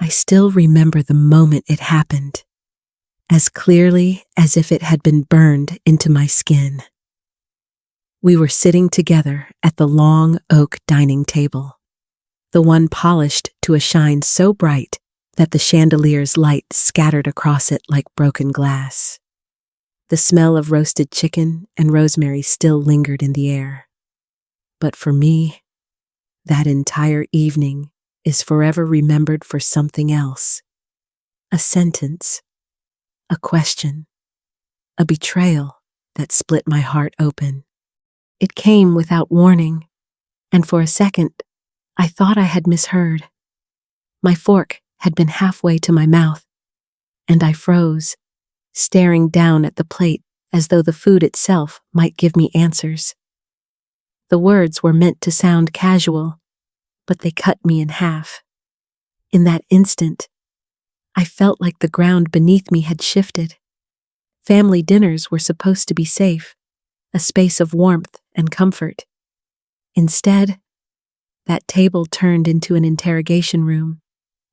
I still remember the moment it happened, as clearly as if it had been burned into my skin. We were sitting together at the long oak dining table, the one polished to a shine so bright that the chandelier's light scattered across it like broken glass. The smell of roasted chicken and rosemary still lingered in the air. But for me, that entire evening is forever remembered for something else. A sentence, a question, a betrayal that split my heart open. It came without warning, and for a second, I thought I had misheard. My fork had been halfway to my mouth, and I froze, staring down at the plate as though the food itself might give me answers. The words were meant to sound casual, but they cut me in half. In that instant, I felt like the ground beneath me had shifted. Family dinners were supposed to be safe, a space of warmth and comfort. Instead, that table turned into an interrogation room,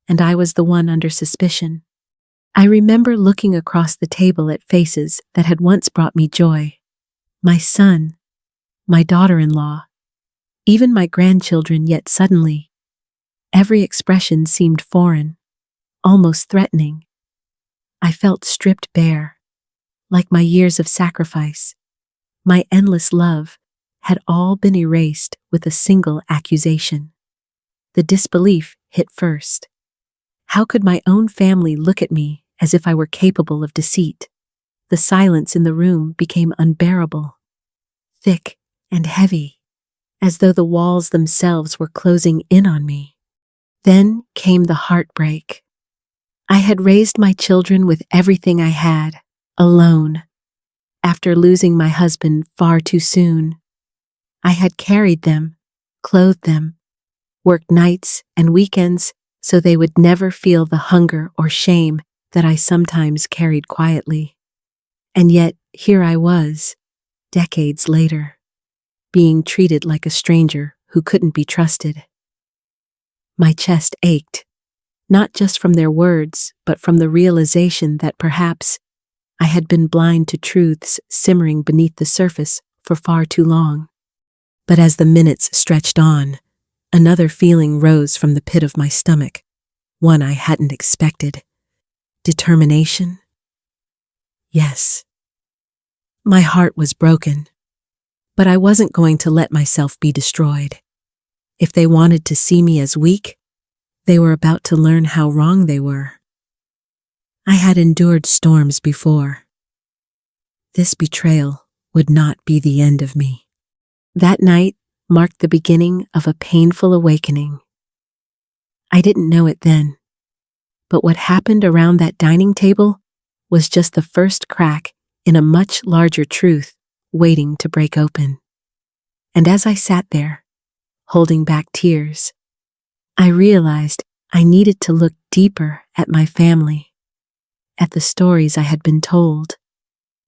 and I was the one under suspicion. I remember looking across the table at faces that had once brought me joy. My son, my daughter-in-law, even my grandchildren, yet suddenly, every expression seemed foreign, almost threatening. I felt stripped bare, like my years of sacrifice, my endless love, had all been erased with a single accusation. The disbelief hit first. How could my own family look at me as if I were capable of deceit? The silence in the room became unbearable, thick and heavy, as though the walls themselves were closing in on me. Then came the heartbreak. I had raised my children with everything I had, alone. After losing my husband far too soon, I had carried them, clothed them, worked nights and weekends so they would never feel the hunger or shame that I sometimes carried quietly. And yet, here I was, decades later, being treated like a stranger who couldn't be trusted. My chest ached, not just from their words, but from the realization that perhaps I had been blind to truths simmering beneath the surface for far too long. But as the minutes stretched on, another feeling rose from the pit of my stomach, one I hadn't expected. Determination? Yes. My heart was broken, but I wasn't going to let myself be destroyed. If they wanted to see me as weak, they were about to learn how wrong they were. I had endured storms before. This betrayal would not be the end of me. That night marked the beginning of a painful awakening. I didn't know it then, but what happened around that dining table was just the first crack in a much larger truth waiting to break open. And as I sat there, holding back tears, I realized I needed to look deeper at my family, at the stories I had been told,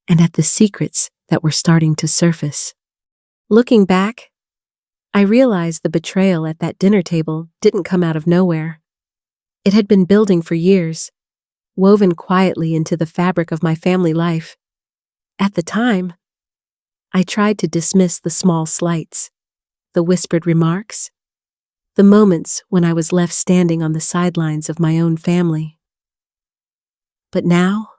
and at the secrets that were starting to surface. Looking back, I realized the betrayal at that dinner table didn't come out of nowhere. It had been building for years, woven quietly into the fabric of my family life. At the time, I tried to dismiss the small slights, the whispered remarks, the moments when I was left standing on the sidelines of my own family. But now,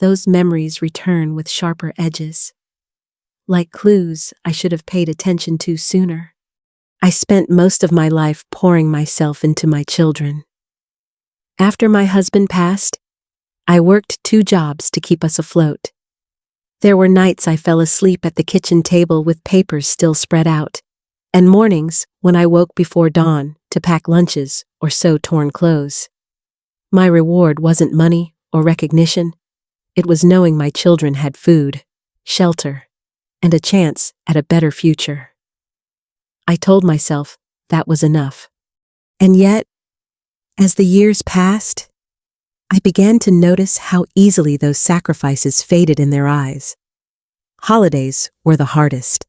those memories return with sharper edges, like clues I should have paid attention to sooner. I spent most of my life pouring myself into my children. After my husband passed, I worked 2 jobs to keep us afloat. There were nights I fell asleep at the kitchen table with papers still spread out, and mornings when I woke before dawn to pack lunches or sew torn clothes. My reward wasn't money or recognition. It was knowing my children had food, shelter, and a chance at a better future. I told myself that was enough. And yet, as the years passed, I began to notice how easily those sacrifices faded in their eyes. Holidays were the hardest.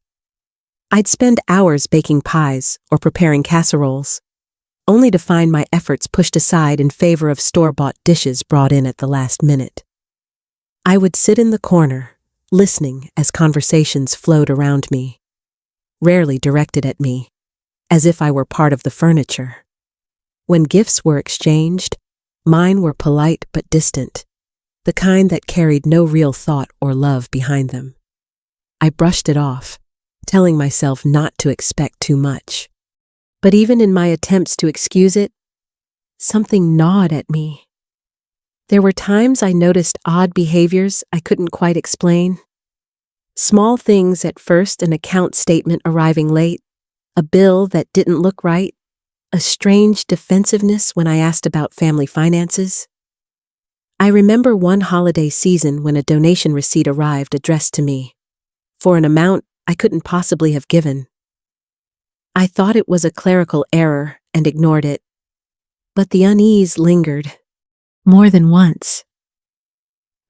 I'd spend hours baking pies or preparing casseroles, only to find my efforts pushed aside in favor of store-bought dishes brought in at the last minute. I would sit in the corner, listening as conversations flowed around me, rarely directed at me, as if I were part of the furniture. When gifts were exchanged, mine were polite but distant, the kind that carried no real thought or love behind them. I brushed it off, telling myself not to expect too much. But even in my attempts to excuse it, something gnawed at me. There were times I noticed odd behaviors I couldn't quite explain. Small things at first, an account statement arriving late, a bill that didn't look right, a strange defensiveness when I asked about family finances. I remember one holiday season when a donation receipt arrived addressed to me, for an amount I couldn't possibly have given. I thought it was a clerical error and ignored it, but the unease lingered. More than once.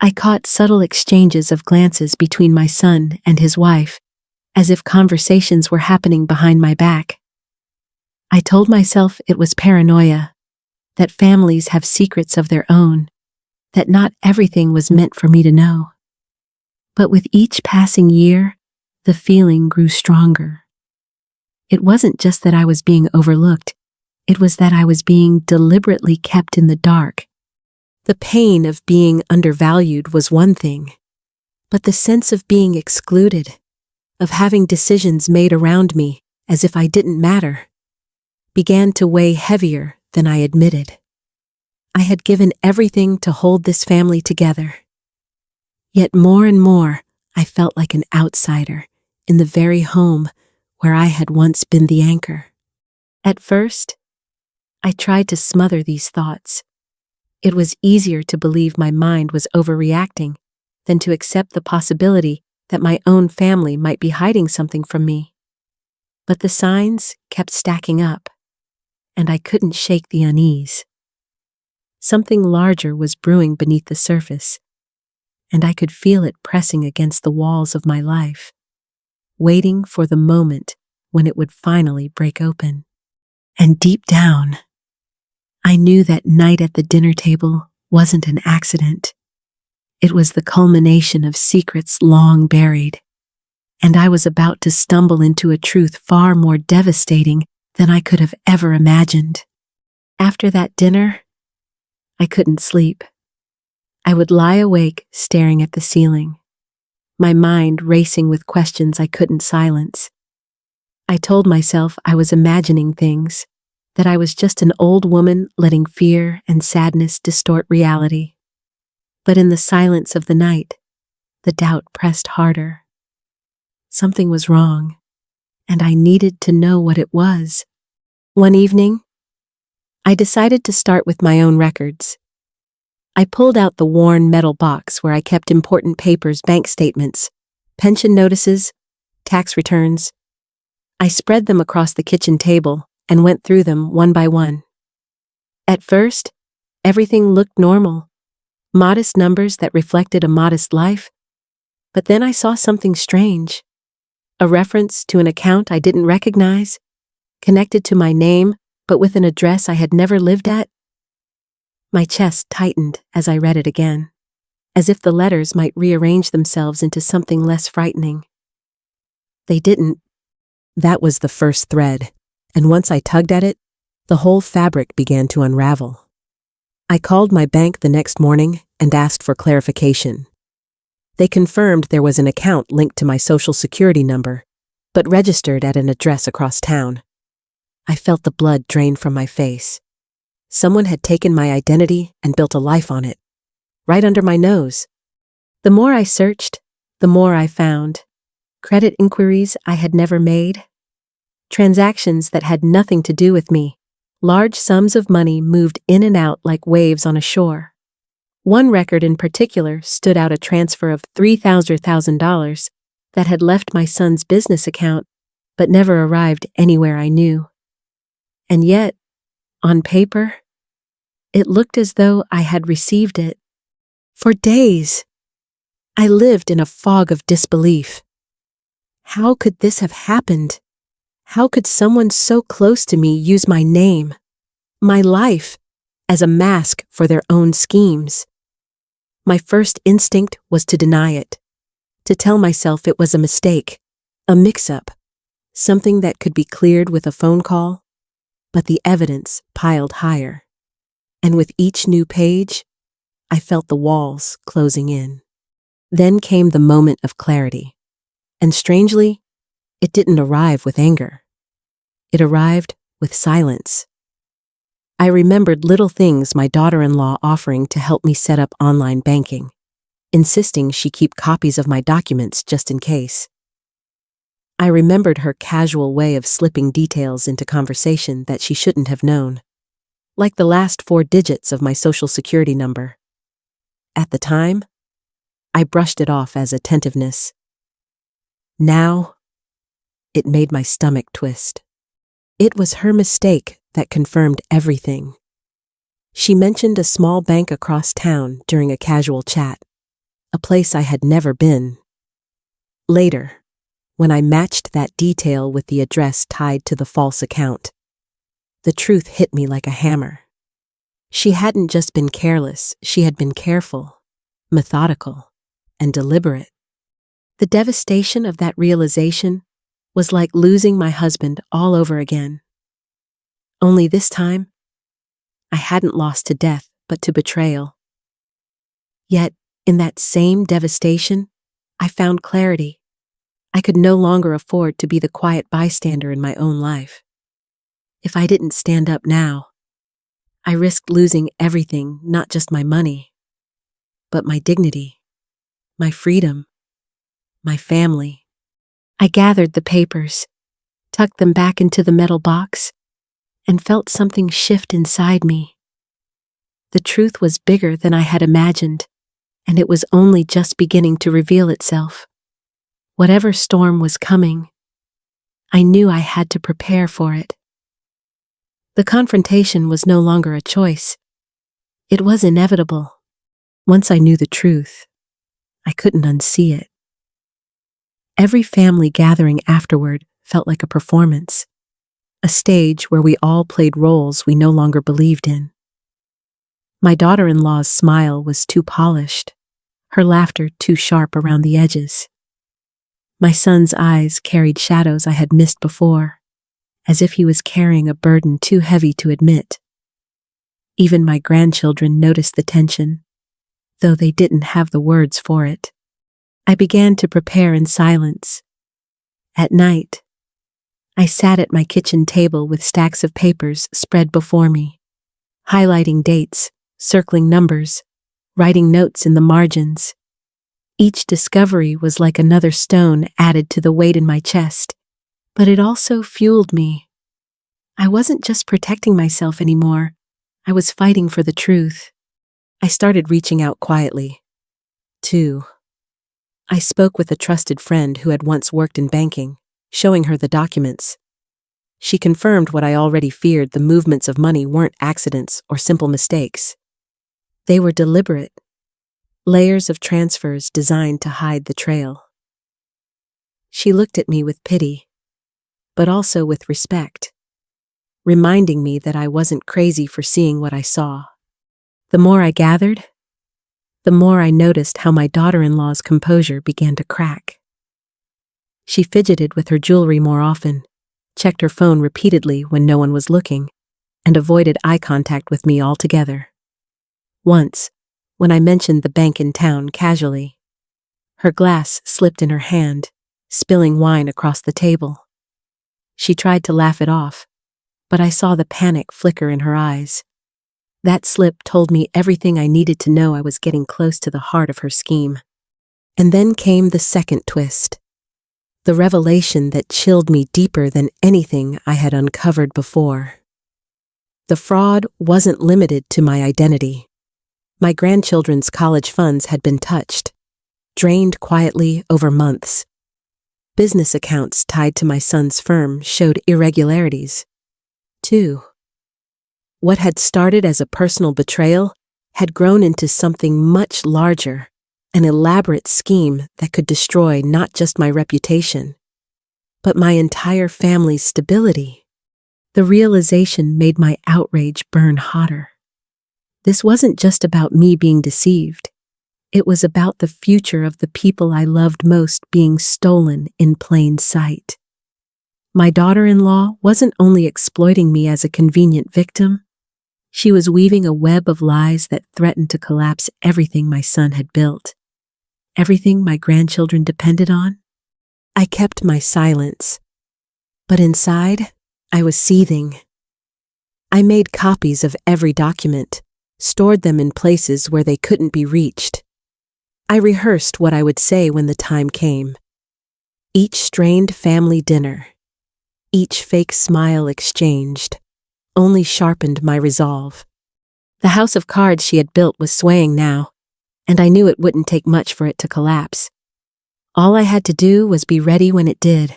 I caught subtle exchanges of glances between my son and his wife, as if conversations were happening behind my back. I told myself it was paranoia, that families have secrets of their own, that not everything was meant for me to know. But with each passing year, the feeling grew stronger. It wasn't just that I was being overlooked, it was that I was being deliberately kept in the dark. The pain of being undervalued was one thing, but the sense of being excluded, of having decisions made around me as if I didn't matter, began to weigh heavier than I admitted. I had given everything to hold this family together. Yet more and more, I felt like an outsider in the very home where I had once been the anchor. At first, I tried to smother these thoughts. It was easier to believe my mind was overreacting than to accept the possibility that my own family might be hiding something from me. But the signs kept stacking up, and I couldn't shake the unease. Something larger was brewing beneath the surface, and I could feel it pressing against the walls of my life, waiting for the moment when it would finally break open. And deep down, I knew that night at the dinner table wasn't an accident. It was the culmination of secrets long buried, and I was about to stumble into a truth far more devastating than I could have ever imagined. After that dinner, I couldn't sleep. I would lie awake staring at the ceiling, my mind racing with questions I couldn't silence. I told myself I was imagining things, that I was just an old woman letting fear and sadness distort reality. But in the silence of the night, the doubt pressed harder. Something was wrong, and I needed to know what it was. One evening, I decided to start with my own records. I pulled out the worn metal box where I kept important papers, bank statements, pension notices, tax returns. I spread them across the kitchen table and went through them one by one. At first, everything looked normal, modest numbers that reflected a modest life. But then I saw something strange, a reference to an account I didn't recognize, connected to my name, but with an address I had never lived at. My chest tightened as I read it again, as if the letters might rearrange themselves into something less frightening. They didn't. That was the first thread, and once I tugged at it, the whole fabric began to unravel. I called my bank the next morning and asked for clarification. They confirmed there was an account linked to my social security number, but registered at an address across town. I felt the blood drain from my face. Someone had taken my identity and built a life on it, right under my nose. The more I searched, the more I found. Credit inquiries I had never made. Transactions that had nothing to do with me. Large sums of money moved in and out like waves on a shore. One record in particular stood out, a transfer of $3,000 that had left my son's business account but never arrived anywhere I knew. And yet, on paper, it looked as though I had received it. For days, I lived in a fog of disbelief. How could this have happened? How could someone so close to me use my name, my life, as a mask for their own schemes. My first instinct was to deny it, to tell myself it was a mistake, a mix-up, something that could be cleared with a phone call, but the evidence piled higher. And with each new page, I felt the walls closing in. Then came the moment of clarity. And strangely, it didn't arrive with anger. It arrived with silence. I remembered little things my daughter-in-law offering to help me set up online banking, insisting she keep copies of my documents just in case. I remembered her casual way of slipping details into conversation that she shouldn't have known, like the last 4 digits of my social security number. At the time, I brushed it off as attentiveness. Now, it made my stomach twist. It was her mistake that confirmed everything. She mentioned a small bank across town during a casual chat, a place I had never been. Later, when I matched that detail with the address tied to the false account, the truth hit me like a hammer. She hadn't just been careless, she had been careful, methodical, and deliberate. The devastation of that realization was like losing my husband all over again. Only this time, I hadn't lost to death, but to betrayal. Yet, in that same devastation, I found clarity. I could no longer afford to be the quiet bystander in my own life. If I didn't stand up now, I risked losing everything, not just my money, but my dignity, my freedom, my family. I gathered the papers, tucked them back into the metal box, and felt something shift inside me. The truth was bigger than I had imagined, and it was only just beginning to reveal itself. Whatever storm was coming, I knew I had to prepare for it. The confrontation was no longer a choice. It was inevitable. Once I knew the truth, I couldn't unsee it. Every family gathering afterward felt like a performance, a stage where we all played roles we no longer believed in. My daughter-in-law's smile was too polished, her laughter too sharp around the edges. My son's eyes carried shadows I had missed before, as if he was carrying a burden too heavy to admit. Even my grandchildren noticed the tension, though they didn't have the words for it. I began to prepare in silence. At night, I sat at my kitchen table with stacks of papers spread before me, highlighting dates, circling numbers, writing notes in the margins. Each discovery was like another stone added to the weight in my chest, but it also fueled me. I wasn't just protecting myself anymore, I was fighting for the truth. I started reaching out quietly. 2. I spoke with a trusted friend who had once worked in banking, showing her the documents. She confirmed what I already feared: the movements of money weren't accidents or simple mistakes. They were deliberate, layers of transfers designed to hide the trail. She looked at me with pity, but also with respect, reminding me that I wasn't crazy for seeing what I saw. The more I gathered, the more I noticed how my daughter-in-law's composure began to crack. She fidgeted with her jewelry more often, checked her phone repeatedly when no one was looking, and avoided eye contact with me altogether. Once, when I mentioned the bank in town casually, her glass slipped in her hand, spilling wine across the table. She tried to laugh it off, but I saw the panic flicker in her eyes. That slip told me everything I needed to know. I was getting close to the heart of her scheme. And then came the second twist, the revelation that chilled me deeper than anything I had uncovered before. The fraud wasn't limited to my identity. My grandchildren's college funds had been touched, drained quietly over months. Business accounts tied to my son's firm showed irregularities. 2. What had started as a personal betrayal had grown into something much larger, an elaborate scheme that could destroy not just my reputation, but my entire family's stability. The realization made my outrage burn hotter. This wasn't just about me being deceived. It was about the future of the people I loved most being stolen in plain sight. My daughter-in-law wasn't only exploiting me as a convenient victim, she was weaving a web of lies that threatened to collapse everything my son had built, everything my grandchildren depended on. I kept my silence, but inside, I was seething. I made copies of every document, stored them in places where they couldn't be reached. I rehearsed what I would say when the time came. Each strained family dinner, each fake smile exchanged, only sharpened my resolve. The house of cards she had built was swaying now, and I knew it wouldn't take much for it to collapse. All I had to do was be ready when it did.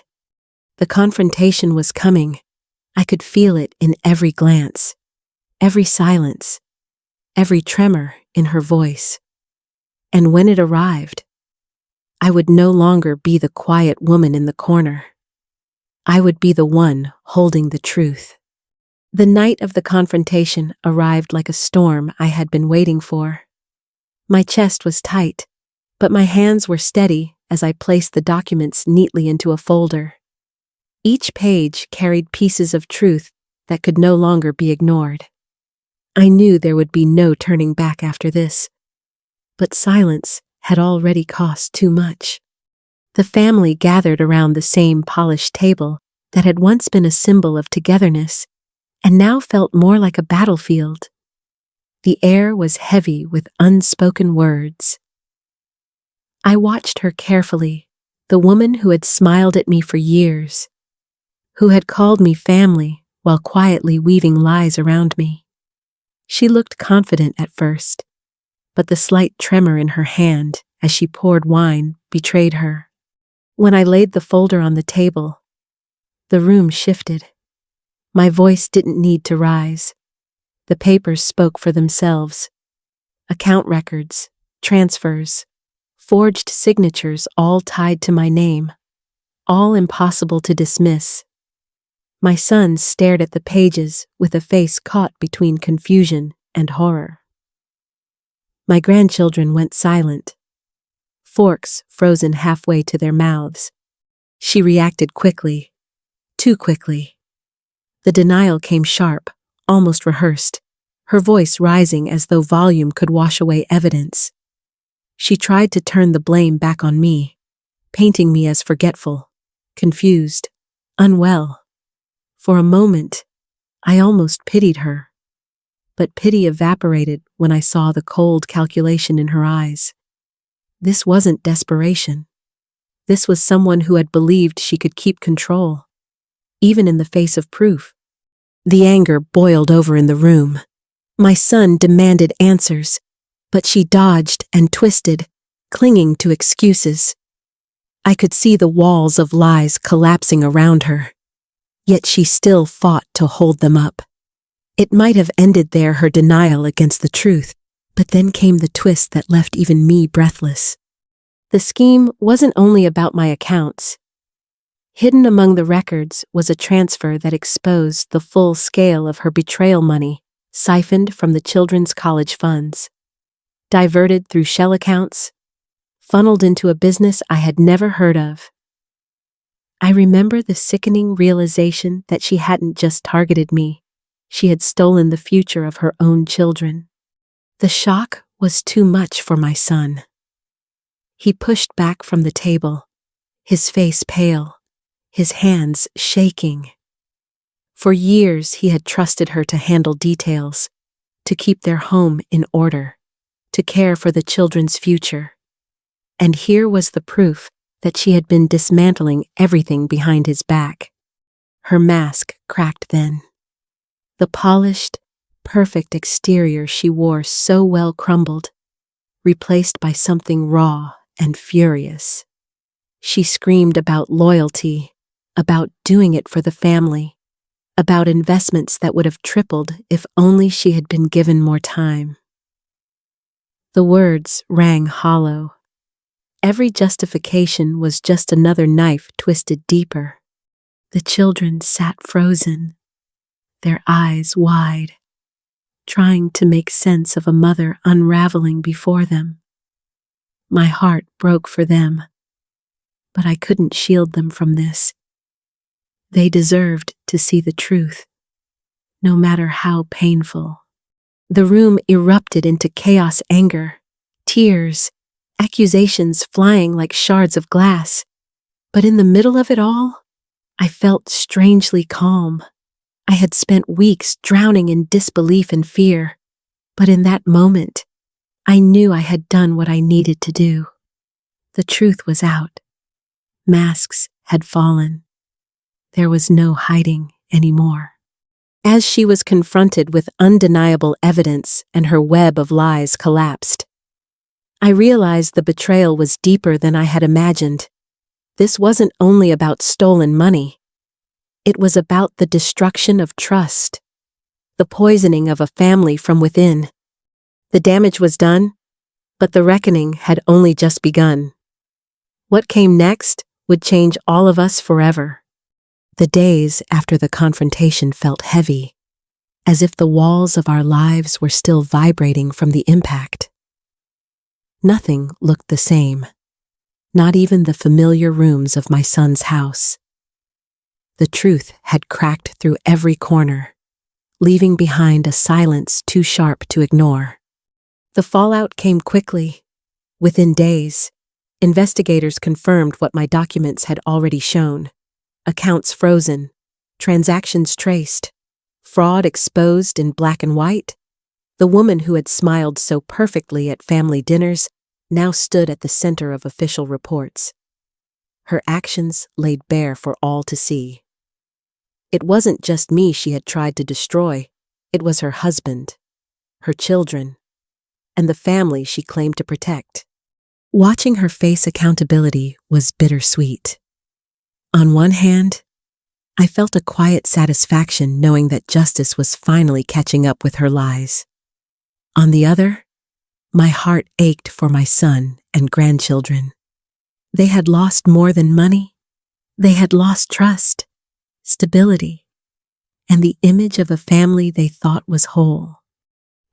The confrontation was coming. I could feel it in every glance, every silence, every tremor in her voice. And when it arrived, I would no longer be the quiet woman in the corner. I would be the one holding the truth. The night of the confrontation arrived like a storm I had been waiting for. My chest was tight, but my hands were steady as I placed the documents neatly into a folder. Each page carried pieces of truth that could no longer be ignored. I knew there would be no turning back after this. But silence had already cost too much. The family gathered around the same polished table that had once been a symbol of togetherness and now felt more like a battlefield. The air was heavy with unspoken words. I watched her carefully, the woman who had smiled at me for years, who had called me family while quietly weaving lies around me. She looked confident at first, but the slight tremor in her hand as she poured wine betrayed her. When I laid the folder on the table, the room shifted. My voice didn't need to rise. The papers spoke for themselves. Account records, transfers, forged signatures all tied to my name, all impossible to dismiss. My son stared at the pages with a face caught between confusion and horror. My grandchildren went silent, forks frozen halfway to their mouths. She reacted quickly, too quickly. The denial came sharp, almost rehearsed, her voice rising as though volume could wash away evidence. She tried to turn the blame back on me, painting me as forgetful, confused, unwell. For a moment, I almost pitied her. But pity evaporated when I saw the cold calculation in her eyes. This wasn't desperation. This was someone who had believed she could keep control, even in the face of proof. The anger boiled over in the room. My son demanded answers, but she dodged and twisted, clinging to excuses. I could see the walls of lies collapsing around her, yet she still fought to hold them up. It might have ended there, her denial against the truth, but then came the twist that left even me breathless. The scheme wasn't only about my accounts. Hidden among the records was a transfer that exposed the full scale of her betrayal money, siphoned from the children's college funds, diverted through shell accounts, funneled into a business I had never heard of. I remember the sickening realization that she hadn't just targeted me. She had stolen the future of her own children. The shock was too much for my son. He pushed back from the table, his face pale, his hands shaking. For years he had trusted her to handle details, to keep their home in order, to care for the children's future. And here was the proof that she had been dismantling everything behind his back. Her mask cracked then. The polished, perfect exterior she wore so well crumbled, replaced by something raw and furious. She screamed about loyalty, about doing it for the family, about investments that would have tripled if only she had been given more time. The words rang hollow. Every justification was just another knife twisted deeper. The children sat frozen, their eyes wide, trying to make sense of a mother unraveling before them. My heart broke for them, but I couldn't shield them from this. They deserved to see the truth, no matter how painful. The room erupted into chaos, anger, tears, accusations flying like shards of glass. But in the middle of it all, I felt strangely calm. I had spent weeks drowning in disbelief and fear, but in that moment, I knew I had done what I needed to do. The truth was out. Masks had fallen. There was no hiding anymore. As she was confronted with undeniable evidence and her web of lies collapsed, I realized the betrayal was deeper than I had imagined. This wasn't only about stolen money. It was about the destruction of trust, the poisoning of a family from within. The damage was done, but the reckoning had only just begun. What came next would change all of us forever. The days after the confrontation felt heavy, as if the walls of our lives were still vibrating from the impact. Nothing looked the same, not even the familiar rooms of my son's house. The truth had cracked through every corner, leaving behind a silence too sharp to ignore. The fallout came quickly. Within days, investigators confirmed what my documents had already shown. Accounts frozen, transactions traced, fraud exposed in black and white. The woman who had smiled so perfectly at family dinners now stood at the center of official reports. Her actions laid bare for all to see. It wasn't just me she had tried to destroy, it was her husband, her children, and the family she claimed to protect. Watching her face accountability was bittersweet. On one hand, I felt a quiet satisfaction knowing that justice was finally catching up with her lies. On the other, my heart ached for my son and grandchildren. They had lost more than money. They had lost trust, stability, and the image of a family they thought was whole.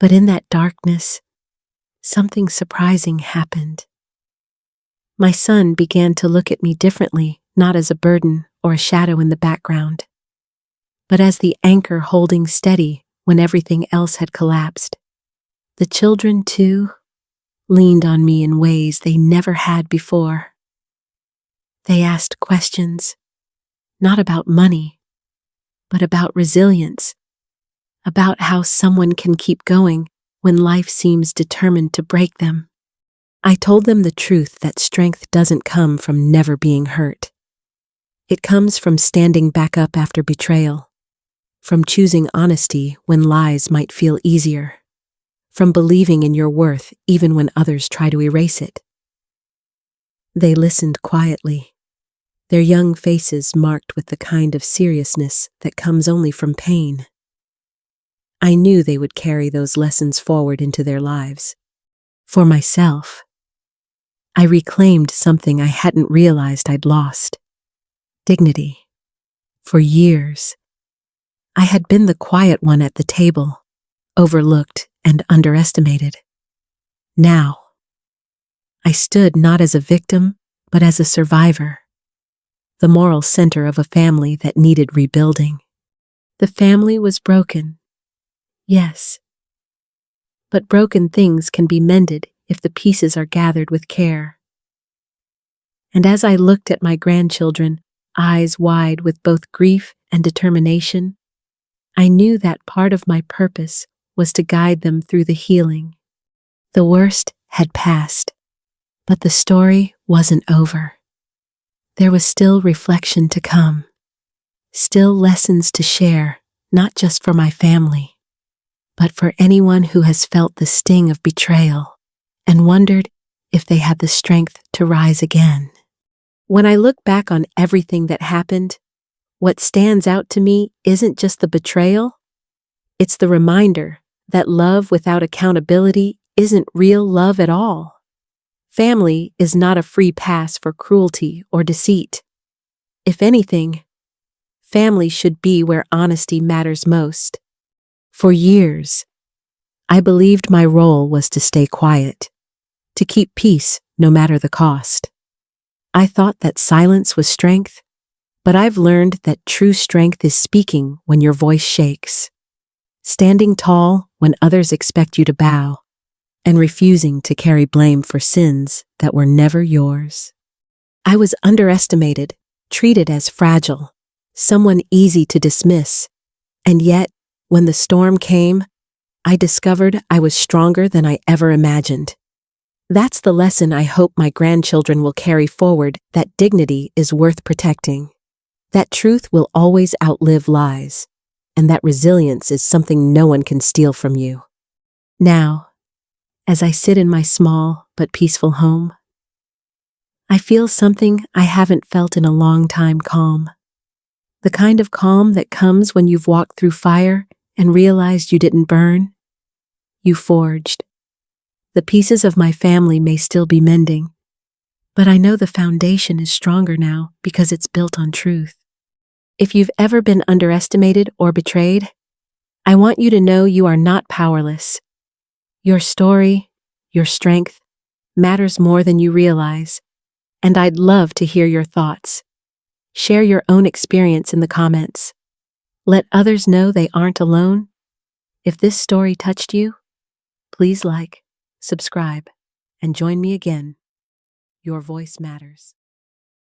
But in that darkness, something surprising happened. My son began to look at me differently, not as a burden or a shadow in the background, but as the anchor holding steady when everything else had collapsed. The children, too, leaned on me in ways they never had before. They asked questions, not about money, but about resilience, about how someone can keep going when life seems determined to break them. I told them the truth that strength doesn't come from never being hurt. It comes from standing back up after betrayal, from choosing honesty when lies might feel easier, from believing in your worth even when others try to erase it. They listened quietly, their young faces marked with the kind of seriousness that comes only from pain. I knew they would carry those lessons forward into their lives. For myself, I reclaimed something I hadn't realized I'd lost: dignity. For years, I had been the quiet one at the table, overlooked and underestimated. Now, I stood not as a victim, but as a survivor, the moral center of a family that needed rebuilding. The family was broken, yes, but broken things can be mended if the pieces are gathered with care. And as I looked at my grandchildren, eyes wide with both grief and determination, I knew that part of my purpose was to guide them through the healing. The worst had passed, but the story wasn't over. There was still reflection to come, still lessons to share, not just for my family, but for anyone who has felt the sting of betrayal and wondered if they had the strength to rise again. When I look back on everything that happened, what stands out to me isn't just the betrayal, it's the reminder that love without accountability isn't real love at all. Family is not a free pass for cruelty or deceit. If anything, family should be where honesty matters most. For years, I believed my role was to stay quiet, to keep peace no matter the cost. I thought that silence was strength, but I've learned that true strength is speaking when your voice shakes, standing tall when others expect you to bow, and refusing to carry blame for sins that were never yours. I was underestimated, treated as fragile, someone easy to dismiss, and yet, when the storm came, I discovered I was stronger than I ever imagined. That's the lesson I hope my grandchildren will carry forward, that dignity is worth protecting, that truth will always outlive lies, and that resilience is something no one can steal from you. Now, as I sit in my small but peaceful home, I feel something I haven't felt in a long time: calm. The kind of calm that comes when you've walked through fire and realized you didn't burn, you forged. The pieces of my family may still be mending, but I know the foundation is stronger now because it's built on truth. If you've ever been underestimated or betrayed, I want you to know you are not powerless. Your story, your strength, matters more than you realize, and I'd love to hear your thoughts. Share your own experience in the comments. Let others know they aren't alone. If this story touched you, please like, subscribe, and join me again. Your voice matters.